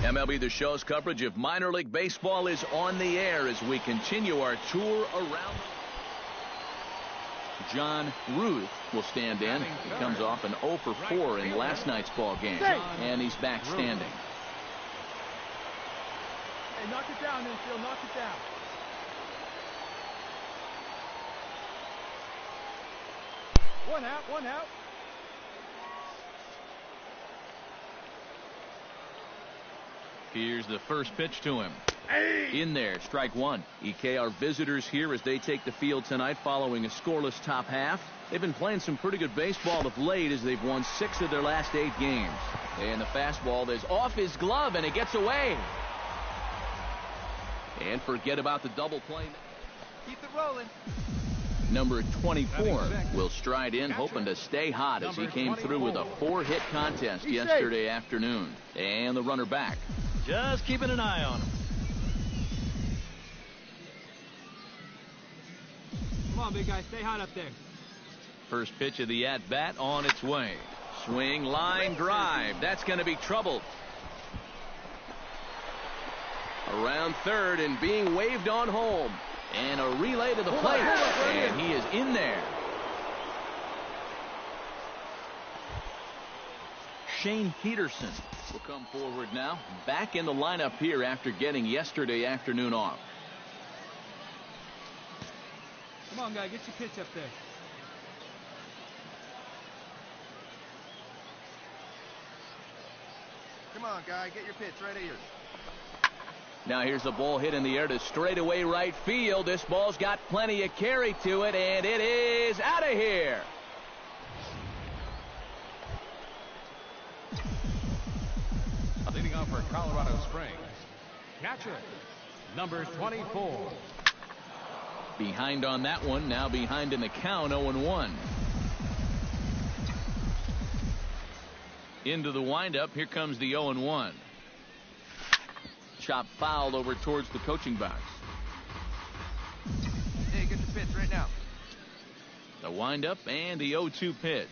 MLB The Show's coverage of minor league baseball is on the air as we continue our tour around. John Ruth will stand in. He comes off an 0 for 4 in last night's ball game, and he's back standing. Hey, knock it down, infield. Knock it down. One out, one out. Here's the first pitch to him. In there, strike one. EK are visitors here as they take the field tonight following a scoreless top half. They've been playing some pretty good baseball of late as they've won 6 of their last 8 games. And the fastball is off his glove and it gets away. And forget about the double play. Keep it rolling. Number 24 will stride in, hoping to stay hot as he came through with a 4-hit contest yesterday afternoon. And the runner back. Just keeping an eye on him. Come on, big guy. Stay hot up there. First pitch of the at-bat on its way. Swing, line, drive. That's going to be trouble. Around third and being waved on home. And a relay to the plate. And he is in there. Shane Peterson will come forward now. Back in the lineup here after getting yesterday afternoon off. Come on, guy. Get your pitch up there. Come on, guy. Get your pitch right here. Now here's the ball hit in the air to straightaway right field. This ball's got plenty of carry to it, and it is out of here. Leading off for Colorado Springs, catcher, number 24. Behind on that one, now behind in the count, 0-1. Into the windup, here comes the 0-1. Chop foul over towards the coaching box. Hey, get your pitch right now. The windup and the 0-2 pitch.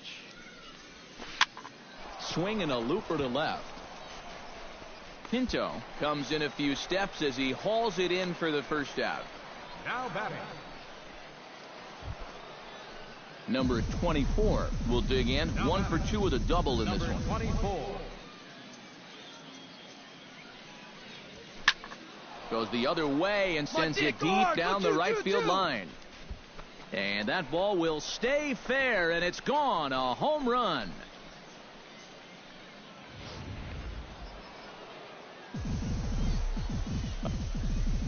Swing and a looper to left. Pinto comes in a few steps as he hauls it in for the first out. Now batting. Number 24 will dig in. 1 for 2 with a double in this one. 24. Goes the other way and sends it deep down the right field line. And that ball will stay fair, and it's gone. A home run.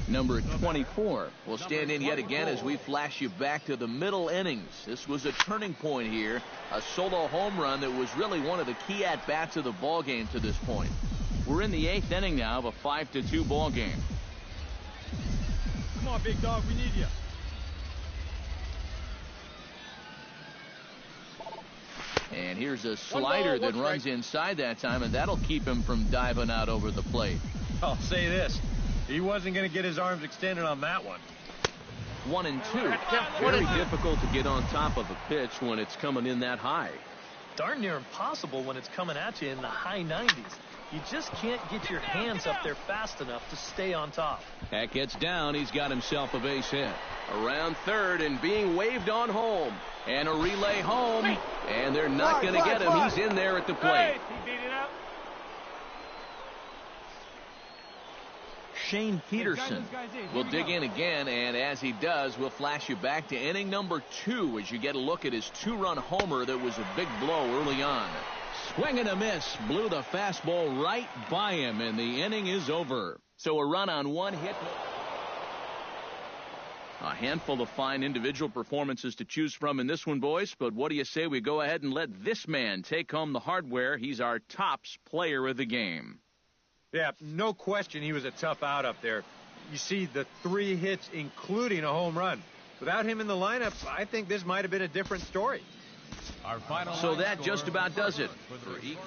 Number 24 will stand in yet again as we flash you back to the middle innings. This was a turning point here. A solo home run that was really one of the key at-bats of the ball game to this point. We're in the 8th inning now of a 5-2 ball game. Come on, big dog. We need you. And here's a slider that runs inside that time, and that'll keep him from diving out over the plate. I'll say this. He wasn't going to get his arms extended on that one. 1-2. Very difficult to get on top of a pitch when it's coming in that high. Darn near impossible when it's coming at you in the high 90s. You just can't get your hands up there fast enough to stay on top. That gets down. He's got himself a base hit. Around third and being waved on home. And a relay home. And they're not going to get him. He's in there at the plate. He beat it up. Shane Peterson will dig in again, and as he does, we'll flash you back to inning number 2 as you get a look at his 2-run homer that was a big blow early on. Swing and a miss, blew the fastball right by him, and the inning is over. So a run on 1 hit. A handful of fine individual performances to choose from in this one, boys, but what do you say we go ahead and let this man take home the hardware? He's our tops player of the game. Yeah, no question he was a tough out up there. You see the 3 hits, including a home run. Without him in the lineup, I think this might have been a different story. Our final so that just about does it for EK.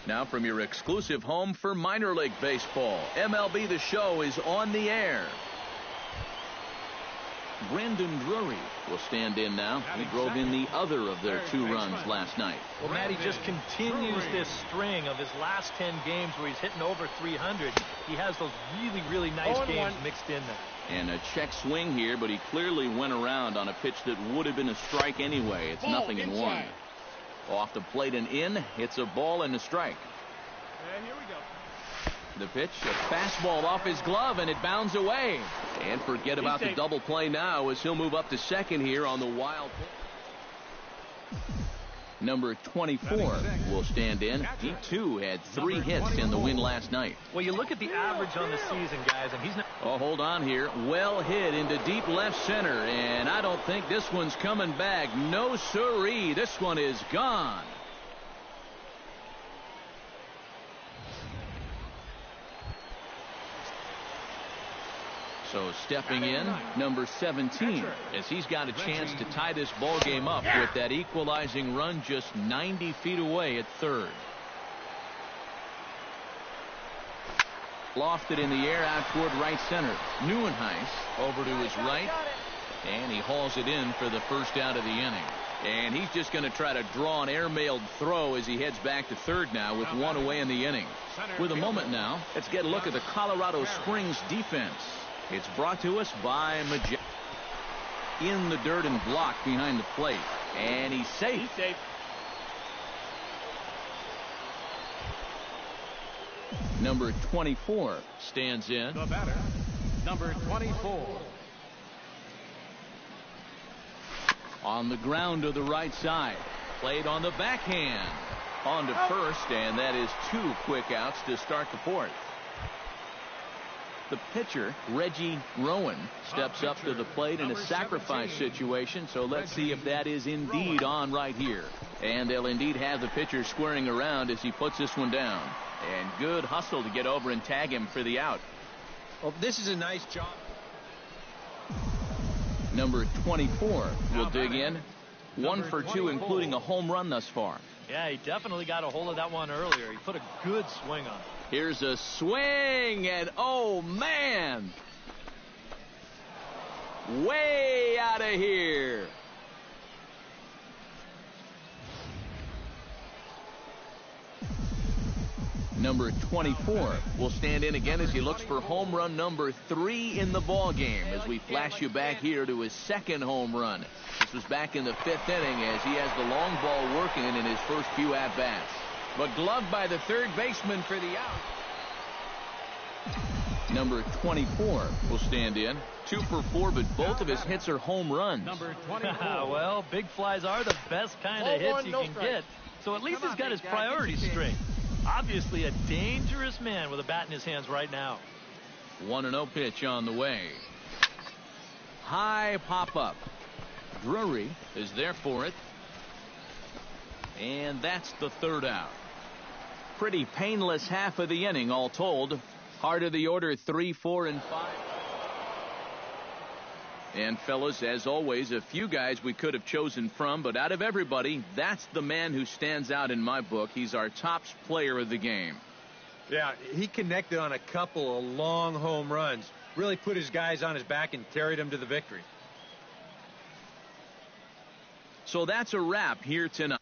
Now from your exclusive home for minor league baseball, MLB The Show is on the air. Brandon Drury will stand in now. He drove in the other of their 2 runs last night. Well, Matty just continues this string of his last 10 games where he's hitting over 300. He has those really, really nice games mixed in there. And a check swing here, but he clearly went around on a pitch that would have been a strike anyway. It's 0-1. Off the plate and in. It's a ball and a strike. Here we go. The pitch, a fastball off his glove, and it bounds away. And forget about the double play now as he'll move up to second here on the wild pitch. Number 24 will stand in. He, too, had 3 hits in the win last night. Well, you look at the average on the season, guys, and he's not... Oh, hold on here. Well hit into deep left center, and I don't think this one's coming back. No siree. This one is gone. So stepping in, number 17, as he's got a chance to tie this ball game up with that equalizing run just 90 feet away at third. Lofted in the air out toward right center. Neuenhuis over to his right, and he hauls it in for the first out of the inning. And he's just going to try to draw an airmailed throw as he heads back to third now with 1 away in the inning. With a moment now, let's get a look at the Colorado Springs defense. It's brought to us by Majestic. In the dirt and blocked behind the plate. And he's safe. Number 24 stands in. The batter, number 24. On the ground to the right side. Played on the backhand. On to first, and that is 2 quick outs to start the 4th. The pitcher, Reggie Rowan, steps up to the plate in a sacrifice situation, so let's see if that is indeed on right here. And they'll indeed have the pitcher squaring around as he puts this one down. And good hustle to get over and tag him for the out. Well, this is a nice job. Number 24 will dig in. 1 for 2, including a home run thus far. Yeah, he definitely got a hold of that one earlier. He put a good swing on it. Here's a swing, and oh, man. Way out of here. Number 24 will stand in again as he looks for home run number 3 in the ball game as we flash you back here to his 2nd home run. This was back in the 5th inning as he has the long ball working in his first few at-bats. But gloved by the third baseman for the out. Number 24 will stand in. 2 for 4, but both of his hits are home runs. Number 24. Well, big flies are the best kind of hits you can get. So at least he's got his priorities straight. Obviously a dangerous man with a bat in his hands right now. 1-0 pitch on the way. High pop-up. Drury is there for it. And that's the 3rd out. Pretty painless half of the inning all told. Heart of the order 3, 4, and 5. And fellas, as always, a few guys we could have chosen from, but out of everybody, that's the man who stands out in my book. He's our top player of the game. Yeah, he connected on a couple of long home runs. Really put his guys on his back and carried them to the victory. So that's a wrap here tonight.